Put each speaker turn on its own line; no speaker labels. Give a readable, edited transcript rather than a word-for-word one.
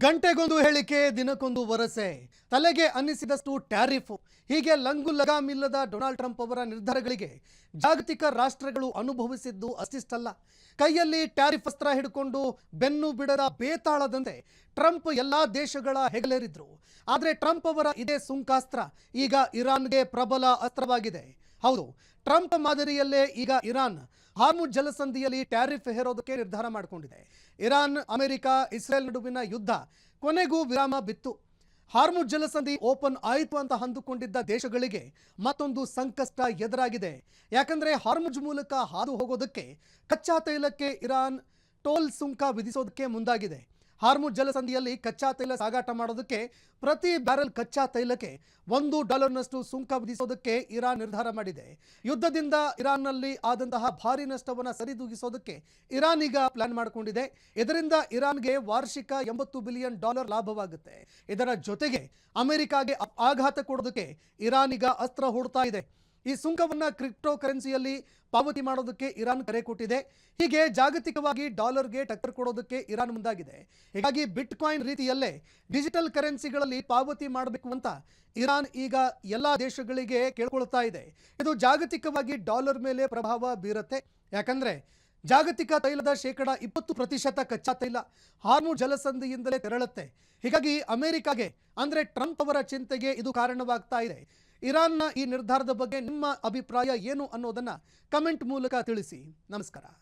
ಗಂಟೆಗೊಂದು ಹೇಳಿಕೆ ದಿನಕ್ಕೊಂದು ವರಸೆ ತಲೆಗೆ ಅನ್ನಿಸಿದಷ್ಟು ಟ್ಯಾರಿಫ್ ಹೀಗೆ ಲಂಗು ಲಗಾಮಿಲ್ಲದ ಡೊನಾಲ್ಡ್ ಟ್ರಂಪ್ ಅವರ ನಿರ್ಧಾರಗಳಿಗೆ ಜಾಗತಿಕ ರಾಷ್ಟ್ರಗಳು ಅನುಭವಿಸಿದ್ದು ಅಷ್ಟಿಷ್ಟಲ್ಲ. ಕೈಯಲ್ಲಿ ಟ್ಯಾರಿಫ್ ಅಸ್ತ್ರ ಹಿಡ್ಕೊಂಡು ಬೆನ್ನು ಬಿಡದ ಬೇತಾಳದಂತೆ ಟ್ರಂಪ್ ಎಲ್ಲಾ ದೇಶಗಳ ಹೆಗಲೇರಿದ್ರು. ಆದರೆ ಟ್ರಂಪ್ ಅವರ ಇದೇ ಸುಂಕಾಸ್ತ್ರ ಈಗ ಇರಾನ್ಗೆ ಪ್ರಬಲ ಅಸ್ತ್ರವಾಗಿದೆ. ಹೌದು, ಟ್ರಂಪ್ ಮಾದರಿಯಲ್ಲೇ ಈಗ ಇರಾನ್ ಹಾರ್ಮುಜ್ ಜಲಸಂಧಿಯಲ್ಲಿ ಟ್ಯಾರಿಫ್ ಹೇರೋದಕ್ಕೆ ನಿರ್ಧಾರ ಮಾಡಿಕೊಂಡಿದೆ. ಇರಾನ್, ಅಮೆರಿಕ, ಇಸ್ರೇಲ್ ನಡುವಿನ ಯುದ್ಧ ಕೊನೆಗೂ ವಿರಾಮ ಬಿತ್ತು. ಹಾರ್ಮುಜ್ ಜಲಸಂಧಿ ಓಪನ್ ಆಯಿತು ಅಂತ ಅಂದುಕೊಂಡಿದ್ದ ದೇಶಗಳಿಗೆ ಮತ್ತೊಂದು ಸಂಕಷ್ಟ ಎದುರಾಗಿದೆ. ಯಾಕಂದ್ರೆ ಹಾರ್ಮುಜ್ ಮೂಲಕ ಹಾದು ಹೋಗೋದಕ್ಕೆ ಕಚ್ಚಾ ತೈಲಕ್ಕೆ ಇರಾನ್ ಟೋಲ್ ಸುಂಕ ವಿಧಿಸೋದಕ್ಕೆ ಮುಂದಾಗಿದೆ. ಹಾರ್ಮುಜ್ ಜಲಸಂಧಿಯಲ್ಲಿ ಕಚ್ಚಾ ತೈಲ ಸಾಗಾಟ ಮಾಡೋದಕ್ಕೆ ಪ್ರತಿ ಬ್ಯಾರೆಲ್ ಕಚ್ಚಾ ತೈಲಕ್ಕೆ $1 ಸುಂಕ ವಿಧಿಸೋದಕ್ಕೆ ಇರಾನ್ ನಿರ್ಧಾರ ಮಾಡಿದೆ. ಯುದ್ಧದಿಂದ ಇರಾನ್ನಲ್ಲಿ ಆದಂತಹ ಭಾರಿ ನಷ್ಟವನ್ನು ಸರಿದೂಗಿಸೋದಕ್ಕೆ ಇರಾನ್ ಈಗ ಪ್ಲಾನ್ ಮಾಡಿಕೊಂಡಿದೆ. ಇದರಿಂದ ಇರಾನ್ಗೆ ವಾರ್ಷಿಕ $80 ಬಿಲಿಯನ್ ಲಾಭವಾಗುತ್ತೆ. ಇದರ ಜೊತೆಗೆ ಅಮೆರಿಕಾಗೆ ಆಘಾತ ಕೊಡೋದಕ್ಕೆ ಇರಾನ್ ಈಗ ಅಸ್ತ್ರ ಹೂಡ್ತಾ ಇದೆ. ಈ ಸುಂಕವನ್ನ ಕ್ರಿಪ್ಟೋ ಕರೆನ್ಸಿಯಲ್ಲಿ ಪಾವತಿ ಮಾಡೋದಕ್ಕೆ ಇರಾನ್ ಕರೆ ಕೊಟ್ಟಿದೆ. ಹೀಗೆ ಜಾಗತಿಕವಾಗಿ ಡಾಲರ್ಗೆ ಟಕ್ಕರ್ ಕೊಡೋದಕ್ಕೆ ಇರಾನ್ ಮುಂದಾಗಿದೆ. ಹೀಗಾಗಿ ಬಿಟ್ಕಾಯಿನ್ ರೀತಿಯಲ್ಲೇ ಡಿಜಿಟಲ್ ಕರೆನ್ಸಿಗಳಲ್ಲಿ ಪಾವತಿ ಮಾಡಬೇಕು ಅಂತ ಇರಾನ್ ಈಗ ಎಲ್ಲ ದೇಶಗಳಿಗೆ ಕೇಳ್ಕೊಳ್ತಾ ಇದೆ. ಇದು ಜಾಗತಿಕವಾಗಿ ಡಾಲರ್ ಮೇಲೆ ಪ್ರಭಾವ ಬೀರುತ್ತೆ. ಯಾಕಂದ್ರೆ ಜಾಗತಿಕ ತೈಲದ 20% ಕಚ್ಚಾ ತೈಲ ಹಾರ್ಮುಜ್ ಜಲಸಂಧಿಯಿಂದಲೇ ತೆರಳುತ್ತೆ. ಹೀಗಾಗಿ ಅಮೆರಿಕಾಗೆ ಅಂದ್ರೆ ಟ್ರಂಪ್ ಅವರ ಚಿಂತೆಗೆ ಇದು ಕಾರಣವಾಗ್ತಾ ಇದೆ. ಇರಾನ್ನ ಈ ನಿರ್ಧಾರದ ಬಗ್ಗೆ ನಿಮ್ಮ ಅಭಿಪ್ರಾಯ ಏನು ಅನ್ನೋದನ್ನ ಕಮೆಂಟ್ ಮೂಲಕ ತಿಳಿಸಿ. ನಮಸ್ಕಾರ.